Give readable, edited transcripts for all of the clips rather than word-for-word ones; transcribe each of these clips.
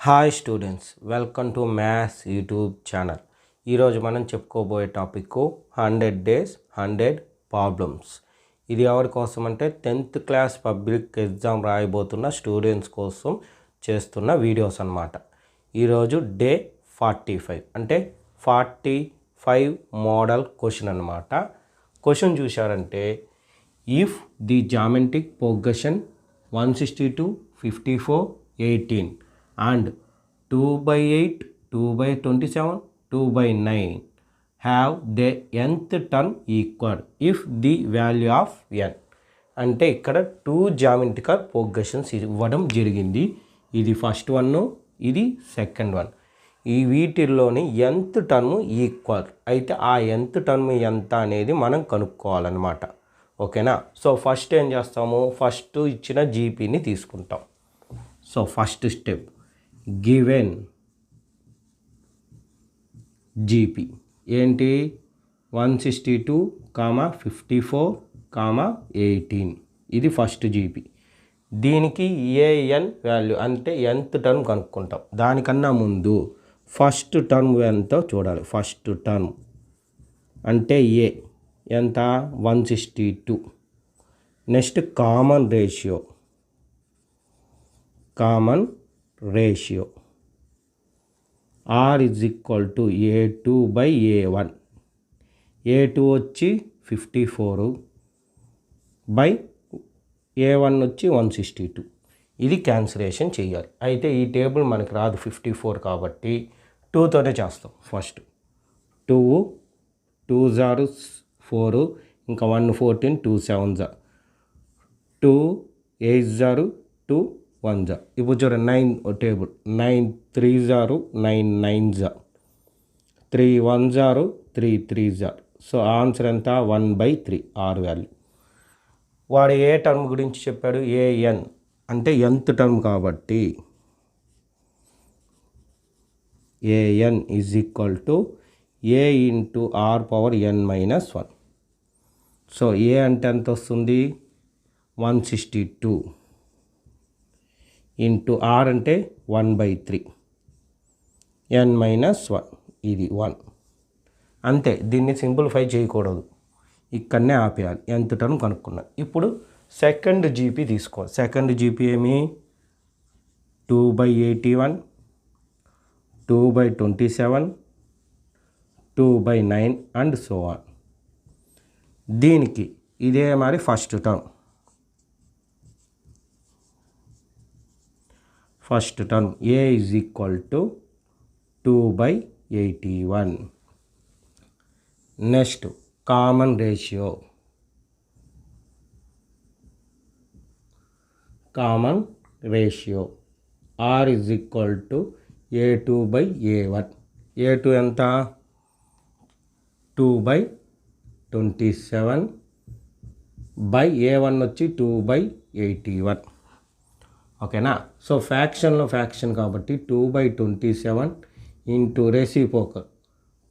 Hi students, welcome to maths YouTube channel. ఈరోజు మనం చెప్పుకోబోయే టాపిక్ 100 days 100 ప్రాబ్లమ్స్. ఇది ఎవరి కోసం అంటే 10th క్లాస్ పబ్లిక్ ఎగ్జామ్ రాయబోతున్న స్టూడెంట్స్ కోసం చేస్తున్న వీడియోస్ అన్నమాట. ఈరోజు డే 45 అంటే 45 మోడల్ క్వశ్చన్ అన్నమాట. క్వశ్చన్ చూశారంటే if the geometric progression 162, 54, 18 and 2/8, 2/27, 2/9 have the nth term equal if the value of n. అంటే ఇక్కడ 2 జామెట్రికల్ ప్రోగ్రెషన్స్ ఇవ్వడం జరిగింది. ఇది ఫస్ట్ వన్, ఇది సెకండ్ వన్. ఈ వీటిల్లోని nth టర్మ్ ఈక్వల్ అయితే ఆ nth టర్మ్ ఎంత అనేది మనం కనుక్కోవాలన్నమాట. ఓకేనా? సో ఫస్ట్ ఏం చేస్తాము, ఫస్ట్ ఇచ్చిన జీపీని తీసుకుంటాం. So first step given GP ఏంటి 162, 54, 18 ఇది ఫస్ట్ జీపీ. దీనికి ఏఎన్ వాల్యూ అంటే nth టర్మ్ కనుక్కుంటాం. దానికన్నా ముందు ఫస్ట్ టర్మ్ ఎంతో చూడాలి. ఫస్ట్ టర్మ్ అంటే ఏ ఎంత 162. Next common ratio R is equal to A2 by A1. A2 వచ్చి 54 బై A1 వచ్చి 162. ఇది క్యాన్సిలేషన్ చేయాలి. అయితే ఈ టేబుల్ మనకి రాదు 54 కాబట్టి 2తోనే చేస్తాం. ఫస్ట్ 2 2 0 4 ఇంకా 1 14 2 7 2 8 0 2 1 ఇప్పుడు చూడండి 9 టేబుల్ 9 3 0 9 9 3 1 0 3 3 0. సో ఆన్సర్ ఎంత 1/3 R వాల్యూ. వాడు ఏ టర్మ్ గురించి చెప్పాడు, ఏఎన్ అంటే nth టర్మ్ కాబట్టి a n is equal to a into R power n minus 1. So a అంటే ఎంత వస్తుంది 162 ఇంటూ R అంటే 1/3 n మైనస్ 1 ఇది 1. అంతే, దీన్ని సింప్లిఫై చేయకూడదు, ఇక్కడనే ఆపేయాలి. nth టర్మ్ కనుక్కున్నాం. ఇప్పుడు సెకండ్ జీపీ తీసుకోవాలి. సెకండ్ జీపీ ఏమి 2/81, 2/27, 2/9 అండ్ సో ఆన్. దీనికి ఇదే మరి first term A is equal to 2/81. Next common ratio R is equal to A2 by A1. A2 ఎంత 2/27 బై A1 వచ్చి 2/81. ఓకేనా? సో ఫ్యాక్షన్ కాబట్టి 2/27 ఇంటూ రెసిప్రోకల్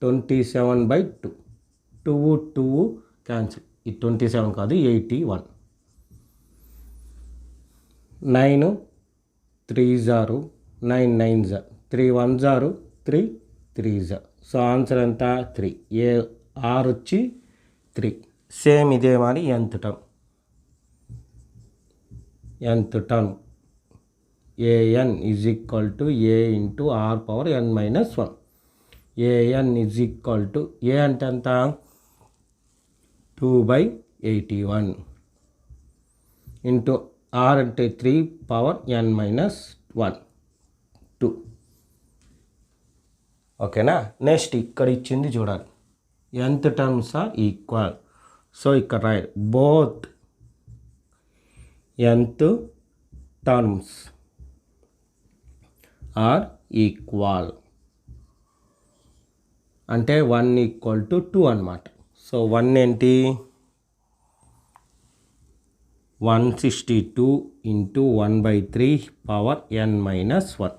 27/2. 2 క్యాన్సిల్, ఇది 27 కాదు 81. 9 3 0 9 9 3 1 0 3 3 0. సో ఆన్సర్ ఎంత 3. R వచ్చి 3. సేమ్ ఇదే మరి nth term a n is equal to a into R power n minus 1. A n is equal to a అంటే ఎంత 2/81 ఇంటూ R అంటే 3 పవర్ n మైనస్ 1 2. ఓకేనా? నెక్స్ట్ ఇక్కడ ఇచ్చింది చూడాలి, nth terms are equal. So ఇక్కడ రాయాలి both nth terms are equal అంటే 1 ఈక్వల్ టు 2 అనమాట. సో 1 ఏంటి 162 into 1/3 power n minus 1.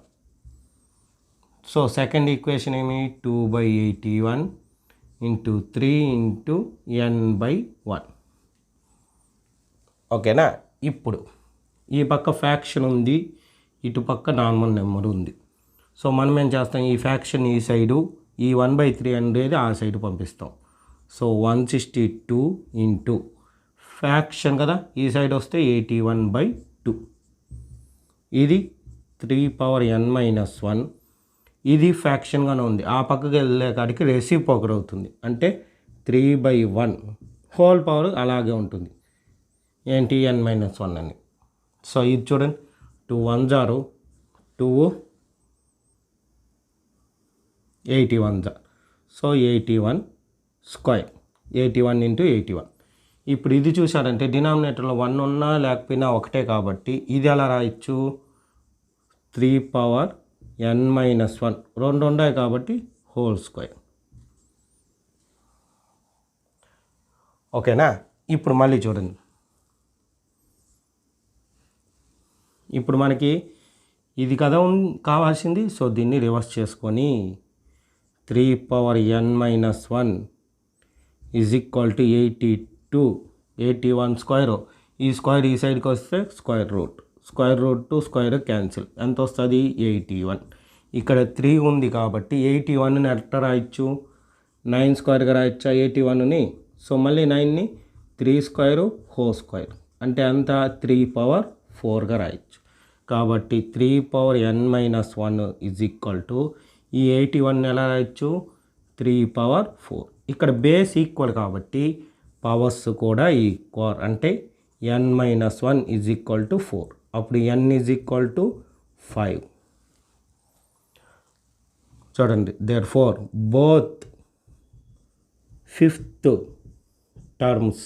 So second equation ఏమి 2/81 ఇంటూ 3 ఇంటూ n/1. ఓకేనా? ఇప్పుడు ఈ పక్క ఫ్యాక్షన్ ఉంది, ఇటు పక్క నార్మల్ నెంబర్ ఉంది. సో మనం ఏం చేస్తాం, ఈ ఫ్యాక్షన్ ఈ సైడు, ఈ 1/3 అనేది ఆ సైడ్ పంపిస్తాం. సో 162 ఇంటూ ఫ్యాక్షన్ కదా, ఈ సైడ్ వస్తే 81/2. ఇది 3n-1. ఇది ఫ్యాక్షన్గానే ఉంది, ఆ పక్కకి వెళ్ళే కాడికి రెసిప్రోకల్ అవుతుంది, అంటే 3/1 హోల్ పవర్ అలాగే ఉంటుంది. ఏంటి n-1 అని. సో ఇది చూడండి, 2 1s are 2, 81. So 81 square, 81 into 81. ఇప్పుడు ఇది చూసారంటే డినామినేటర్లో 1 ఉన్నా లేకపోయినా ఒకటే కాబట్టి ఇది ఎలా రాయొచ్చు, 3n-1 రెండు ఉన్నాయి కాబట్టి హోల్ స్క్వేర్. ఓకేనా. ఇప్పుడు మళ్ళీ చూడండి, ఇప్పుడు మనకి ఇది కదా కావాల్సింది. సో దీన్ని రివర్స్ చేసుకొని 3n-1 is equal to 82, 81 square. ఈ స్క్వేర్ ఈ సైడ్కి వస్తే square root to square cancel, ఎంత వస్తుంది 81. ఇక్కడ 3 ఉంది కాబట్టి 81ని ఎట్లా రాయొచ్చు, 9 స్క్వేర్గా రాయొచ్చా 81ని. సో మళ్ళీ 9ని 3 స్క్వేర్ హోల్ స్క్వేర్ అంటే అంత 3/4గా రాయొచ్చు. కాబట్టి 3n-1 ఈజ్ ఈక్వల్ టు ఈ 81 ఎలా రాయొచ్చు, 3/4. ఇక్కడ బేస్ ఈక్వల్ కాబట్టి పవర్స్ కూడా ఈక్వల్, అంటే n-1 ఈజ్ ఈక్వల్ టు 4. అప్పుడు n ఈజ్ ఈక్వల్ టు 5. చూడండి, therefore both fifth terms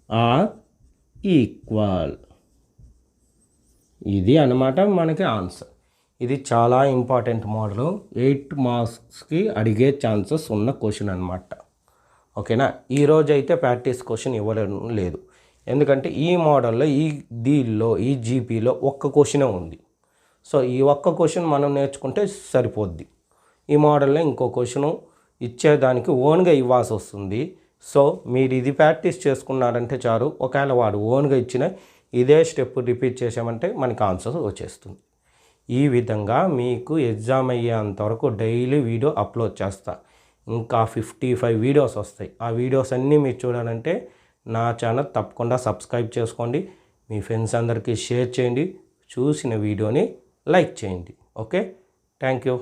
are equal. ఇది అన్నమాట మనకి ఆన్సర్. ఇది చాలా ఇంపార్టెంట్ మోడల్, 8 మార్క్స్కి అడిగే ఛాన్సెస్ ఉన్న క్వశ్చన్ అనమాట. ఓకేనా. ఈరోజు అయితే ప్రాక్టీస్ క్వశ్చన్ ఇవ్వడం లేదు, ఎందుకంటే ఈ మోడల్లో ఈ జీపీలో ఒక్క క్వశ్చనే ఉంది. సో ఈ ఒక్క క్వశ్చన్ మనం నేర్చుకుంటే సరిపోద్ది. ఈ మోడల్లో ఇంకో క్వశ్చను ఇచ్చేదానికి ఓన్గా ఇవ్వాల్సి వస్తుంది. సో మీరు ఇది ప్రాక్టీస్ చేసుకున్నారంటే చాలు. ఒకవేళ వాడు ఓన్గా ఇచ్చిన ఇదే స్టెప్ రిపీట్ చేసామంటే మనకి ఆన్సర్ వచ్చేస్తుంది. ఈ విధంగా మీకు ఎగ్జామ్ అయ్యేంతవరకు డైలీ వీడియో అప్లోడ్ చేస్తా. ఇంకా 55 వీడియోస్ వస్తాయి. ఆ వీడియోస్ అన్నీ మీరు చూడాలంటే నా ఛానల్ తప్పకుండా సబ్స్క్రైబ్ చేసుకోండి, మీ ఫ్రెండ్స్ అందరికీ షేర్ చేయండి, చూసిన వీడియోని లైక్ చేయండి. Okay, thank you.